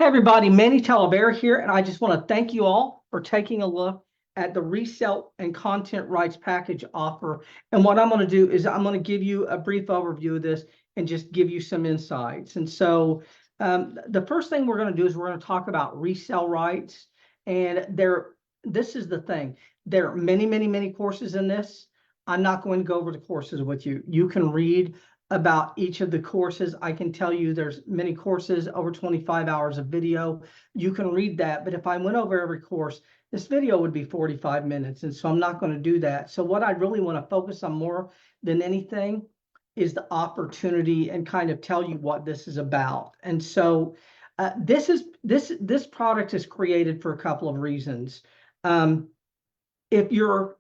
Hey everybody, Manny Talaber here, and I just want to thank you all for taking a look at the resell and content rights package offer. And what I'm going to do is I'm going to give you a brief overview of this and just give you some insights. And so the first thing we're going to do is we're going to talk about resell rights. And this is the thing. There are many, many, many courses in this. I'm not going to go over the courses with you. You can read about each of the courses. I can tell you there's many courses, over 25 hours of video. You can read that, but if I went over every course, this video would be 45 minutes, and so I'm not going to do that. So what I really want to focus on more than anything is the opportunity and kind of tell you what this is about. And so this product is created for a couple of reasons. If you're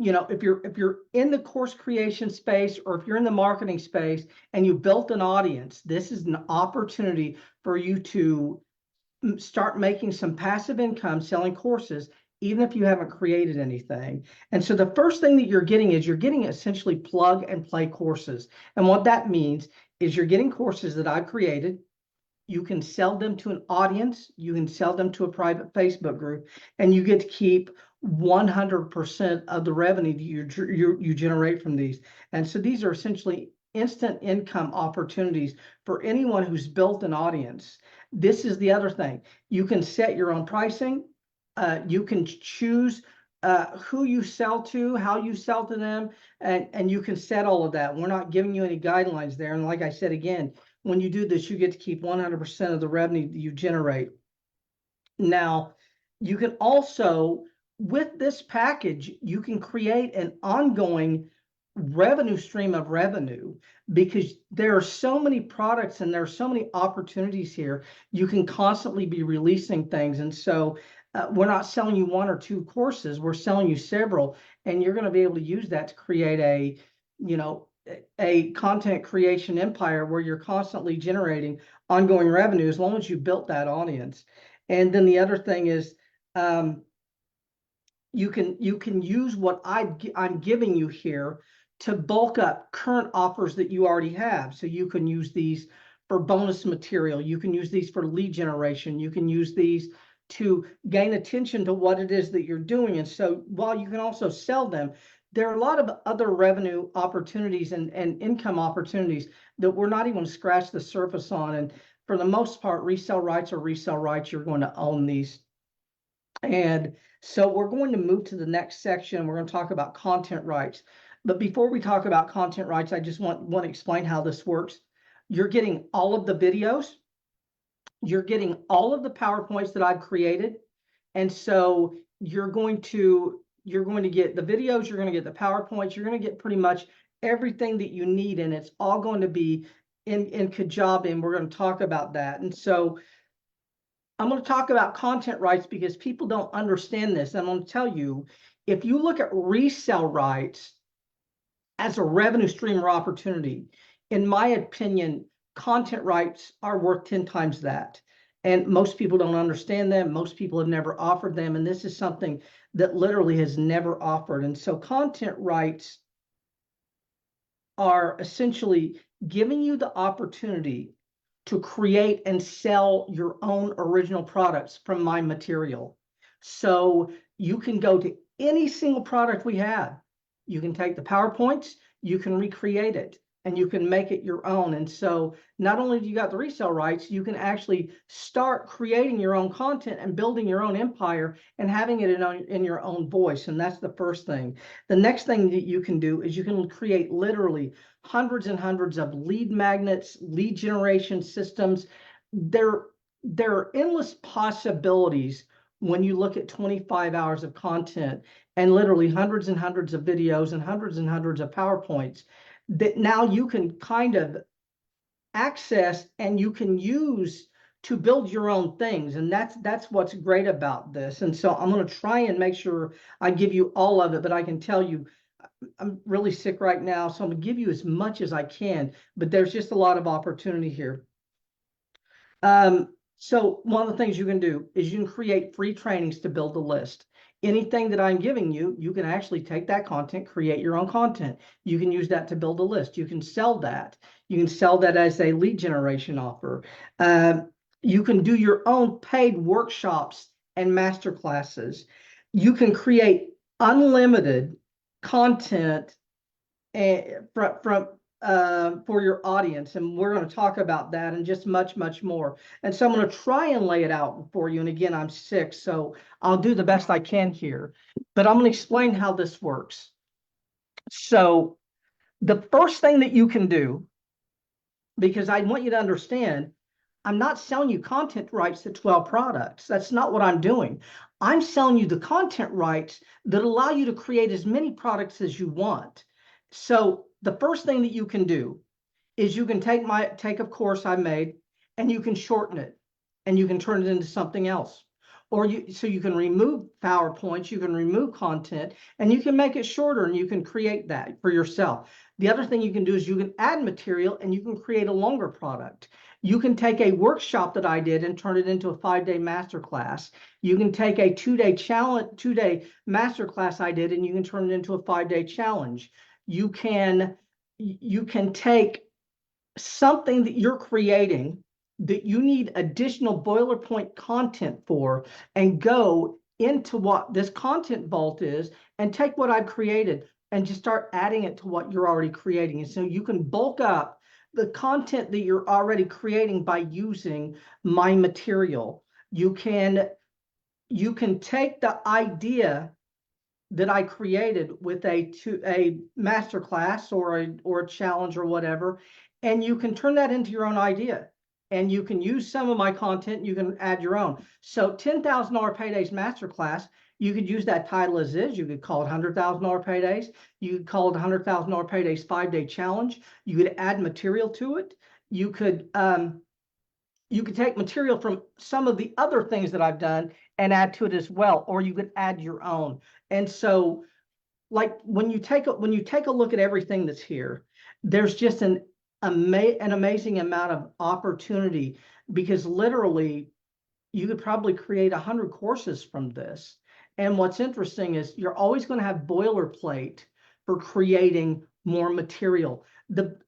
if you're in the course creation space, or if you're in the marketing space and you built an audience, this is an opportunity for you to start making some passive income selling courses, even if you haven't created anything. And so the first thing that you're getting is you're getting essentially plug and play courses. And what that means is you're getting courses that I've created. You can sell them to an audience, you can sell them to a private Facebook group, and you get to keep 100% of the revenue that you generate from these. And so these are essentially instant income opportunities for anyone who's built an audience. This is the other thing. You can set your own pricing. You can choose who you sell to, how you sell to them, and you can set all of that. We're not giving you any guidelines there. And like I said, again, when you do this, you get to keep 100% of the revenue that you generate. Now, you can also, with this package, you can create an ongoing revenue stream of revenue, because there are so many products and there are so many opportunities here. You can constantly be releasing things. And so we're not selling you one or two courses, we're selling you several, and you're going to be able to use that to create a content creation empire where you're constantly generating ongoing revenue as long as you built that audience. And then the other thing is you can use what I'm giving you here to bulk up current offers that you already have. So you can use these for bonus material. You can use these for lead generation. You can use these to gain attention to what it is that you're doing. And so while you can also sell them, there are a lot of other revenue opportunities and income opportunities that we're not even scratch the surface on. And for the most part, resell rights, you're going to own these. And so we're going to move to the next section. We're going to talk about content rights. But before we talk about content rights, I just want to explain how this works. You're getting all of the videos. You're getting all of the PowerPoints that I've created. And so you're going to get the videos, you're going to get the PowerPoints, you're going to get pretty much everything that you need, and it's all going to be in Kajabi, and we're going to talk about that. And so I'm going to talk about content rights because people don't understand this. I'm going to tell you, if you look at resell rights as a revenue stream or opportunity, in my opinion, content rights are worth 10 times that. And most people don't understand them. Most people have never offered them. And this is something that literally has never offered. And so content rights are essentially giving you the opportunity to create and sell your own original products from my material. So you can go to any single product we have. You can take the PowerPoints, you can recreate it, and you can make it your own. And so not only do you got the resale rights, you can actually start creating your own content and building your own empire and having it in your own voice. And that's the first thing. The next thing that you can do is you can create literally hundreds and hundreds of lead magnets, lead generation systems. There are endless possibilities when you look at 25 hours of content and literally hundreds and hundreds of videos and hundreds of PowerPoints that now you can kind of access and you can use to build your own things. And that's what's great about this. And so I'm going to try and make sure I give you all of it, but I can tell you I'm really sick right now, so I'm going to give you as much as I can, but there's just a lot of opportunity here. So one of the things you can do is you can create free trainings to build a list. Anything that I'm giving you, you can actually take that content, create your own content. You can use that to build a list. You can sell that. You can sell that as a lead generation offer. You can do your own paid workshops and masterclasses. You can create unlimited content for your audience, and we're going to talk about that and just much more. And so I'm going to try and lay it out for you. And again, I'm sick, so I'll do the best I can here. But I'm going to explain how this works. So the first thing that you can do, because I want you to understand, I'm not selling you content rights to 12 products. That's not what I'm doing. I'm selling you the content rights that allow you to create as many products as you want. So the first thing that you can do is you can take a course I made and you can shorten it and you can turn it into something else. Or you can remove PowerPoints, you can remove content, and you can make it shorter and you can create that for yourself. The other thing you can do is you can add material and you can create a longer product. You can take a workshop that I did and turn it into a 5-day masterclass. You can take a 2-day challenge, 2-day masterclass I did, and you can turn it into a 5-day challenge. You can take something that you're creating that you need additional boilerplate content for and go into what this content vault is and take what I've created and just start adding it to what you're already creating. And so you can bulk up the content that you're already creating by using my material. You can take the idea that I created with a master class or a challenge or whatever, and you can turn that into your own idea. And you can use some of my content, you can add your own. So $10,000 Paydays Masterclass, you could use that title as is. You could call it $100,000 Paydays. You could call it $100,000 Paydays 5-day challenge. You could add material to it. You could take material from some of the other things that I've done and add to it as well, or you could add your own. And so, like when you take a look at everything that's here, there's just an amazing amount of opportunity, because literally you could probably create 100 courses from this. And what's interesting is you're always going to have boilerplate for creating more material.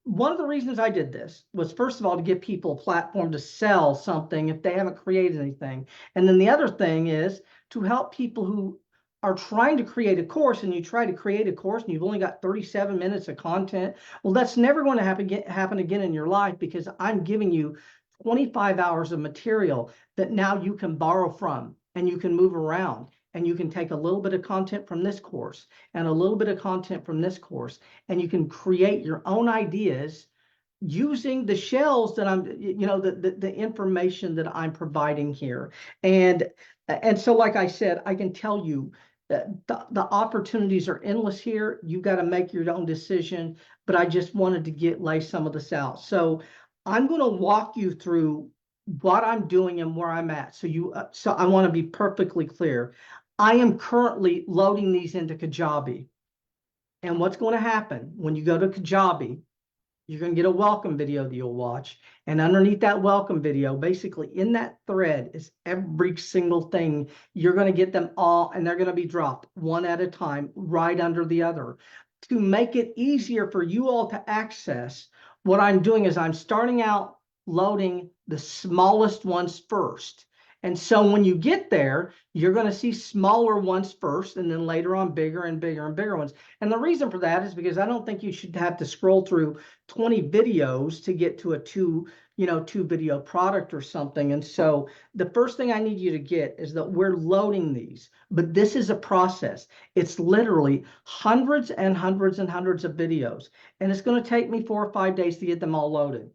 One of the reasons I did this was, first of all, to give people a platform to sell something if they haven't created anything. And then the other thing is to help people who are trying to create a course, and you try to create a course and you've only got 37 minutes of content. Well, that's never going to happen again in your life, because I'm giving you 25 hours of material that now you can borrow from and you can move around, and you can take a little bit of content from this course and a little bit of content from this course, and you can create your own ideas using the shells that I'm, the information that I'm providing here. And so, like I said, I can tell you that the opportunities are endless here. You got to make your own decision, but I just wanted to lay some of this out. So I'm going to walk you through what I'm doing and where I'm at. So I want to be perfectly clear. I am currently loading these into Kajabi. And what's going to happen when you go to Kajabi, you're going to get a welcome video that you'll watch. And underneath that welcome video, basically in that thread, is every single thing. You're going to get them all, and they're going to be dropped one at a time, right under the other. To make it easier for you all to access, what I'm doing is I'm starting out loading the smallest ones first. And so when you get there, you're going to see smaller ones first, and then later on bigger and bigger and bigger ones. And the reason for that is because I don't think you should have to scroll through 20 videos to get to a two video product or something. And so the first thing I need you to get is that we're loading these, but this is a process. It's literally hundreds and hundreds and hundreds of videos, and it's going to take me 4 or 5 days to get them all loaded.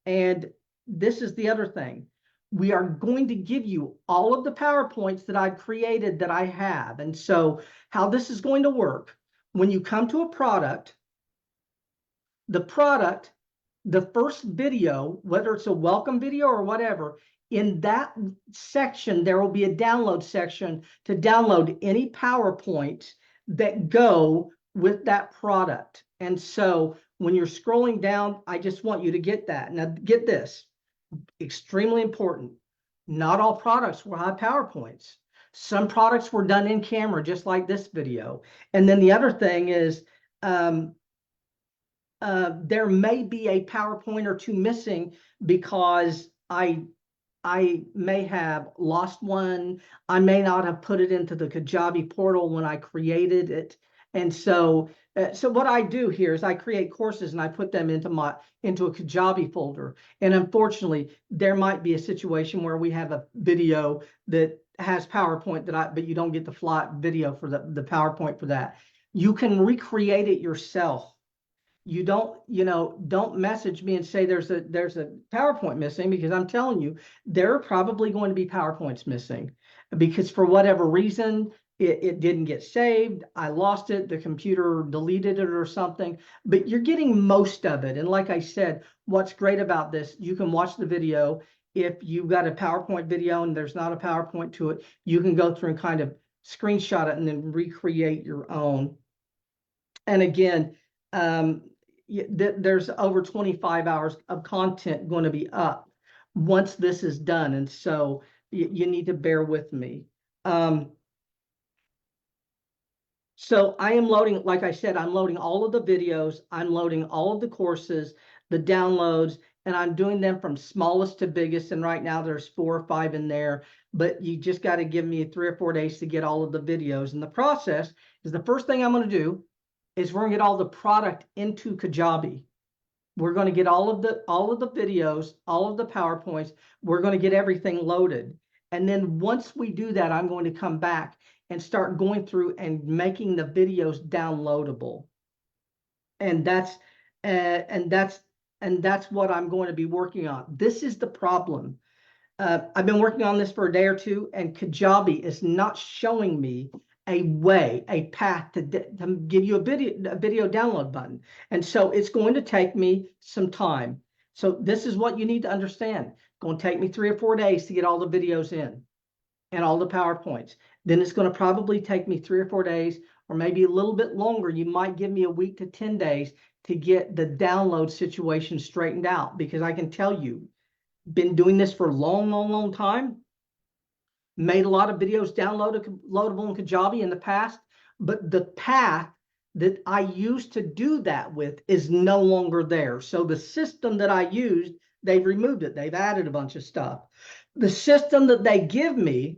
And this is the other thing. We are going to give you all of the PowerPoints that I've created that I have. And so how this is going to work, when you come to a product, the first video, whether it's a welcome video or whatever, in that section, there will be a download section to download any PowerPoints that go with that product. And so when you're scrolling down, I just want you to get that. Now, get this, extremely important. Not all products will have PowerPoints. Some products were done in camera, just like this video. And then the other thing is, there may be a PowerPoint or two missing because I I may have lost one. I may not have put it into the Kajabi portal when I created it. And so what I do here is I create courses and I put them into a Kajabi folder. And unfortunately, there might be a situation where we have a video that has PowerPoint but you don't get the flat video for the PowerPoint for that. You can recreate it yourself. You don't message me and say there's a PowerPoint missing, because I'm telling you, there are probably going to be PowerPoints missing because for whatever reason, it didn't get saved. I lost it. The computer deleted it or something, but you're getting most of it. And like I said, what's great about this, you can watch the video. If you've got a PowerPoint video and there's not a PowerPoint to it, you can go through and kind of screenshot it and then recreate your own. And again, there's over 25 hours of content going to be up once this is done. And so you need to bear with me. So I am loading, like I said, I'm loading all of the videos. I'm loading all of the courses, the downloads, and I'm doing them from smallest to biggest. And right now there's 4 or 5 in there, but you just got to give me 3 or 4 days to get all of the videos. And the process is, the first thing I'm going to do is we're going to get all the product into Kajabi. We're going to get all of the videos, all of the PowerPoints. We're going to get everything loaded. And then once we do that, I'm going to come back and start going through and making the videos downloadable. And that's what I'm going to be working on. This is the problem. I've been working on this for a day or two, and Kajabi is not showing me a path to give you a video download button. And so it's going to take me some time. So this is what you need to understand. It's going to take me 3 or 4 days to get all the videos in and all the PowerPoints. Then it's going to probably take me 3 or 4 days, or maybe a little bit longer. You might give me a week to 10 days to get the download situation straightened out, because I can tell you, been doing this for a long time, made a lot of videos loadable in Kajabi in the past, but the path that I used to do that with is no longer there. So the system that I used, they've removed it. They've added a bunch of stuff. The system that they give me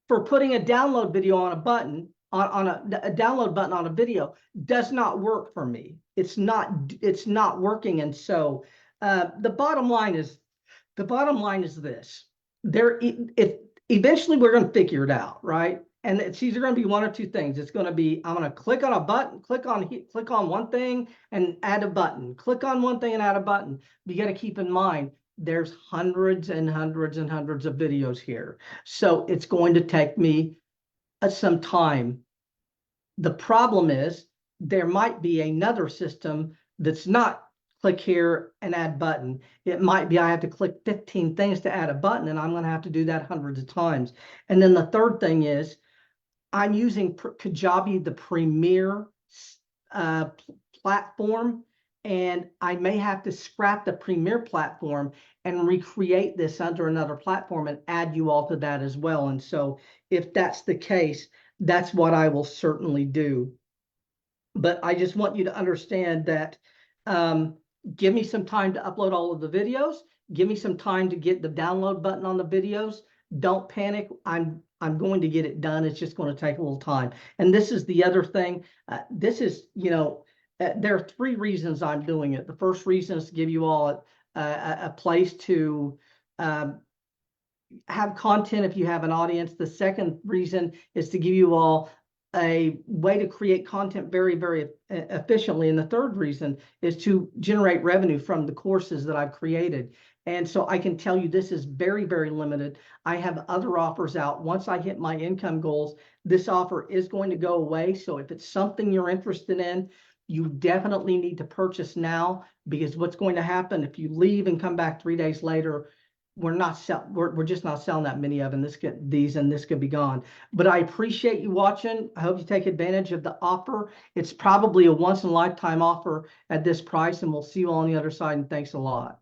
for putting a download video on a button, on a download button on a video, does not work for me. It's not working. And so the bottom line is this: eventually we're going to figure it out, right? And it's either going to be one or two things. It's going to be, I'm going to click on a button, click on one thing and add a button, click on one thing and add a button. But you got to keep in mind, there's hundreds and hundreds and hundreds of videos here. So it's going to take me some time. The problem is, there might be another system that's not click here and add button. It might be I have to click 15 things to add a button, and I'm going to have to do that hundreds of times. And then the third thing is, I'm using Kajabi, the premier platform, and I may have to scrap the premier platform and recreate this under another platform and add you all to that as well. And so if that's the case, that's what I will certainly do. But I just want you to understand that give me some time to upload all of the videos. Give me some time to get the download button on the videos. Don't panic. I'm going to get it done. It's just going to take a little time. And this is the other thing. This is, there are 3 reasons I'm doing it. The first reason is to give you all a place to have content if you have an audience. The second reason is to give you all a way to create content very, very efficiently. And the third reason is to generate revenue from the courses that I've created. And so I can tell you, this is very, very limited. I have other offers out. Once I hit my income goals, this offer is going to go away. So if it's something you're interested in, you definitely need to purchase now, because what's going to happen if you leave and come back 3 days later, we're just not selling that many of them. This could be gone. But I appreciate you watching. I hope you take advantage of the offer. It's probably a once in a lifetime offer at this price, and we'll see you all on the other side. And thanks a lot.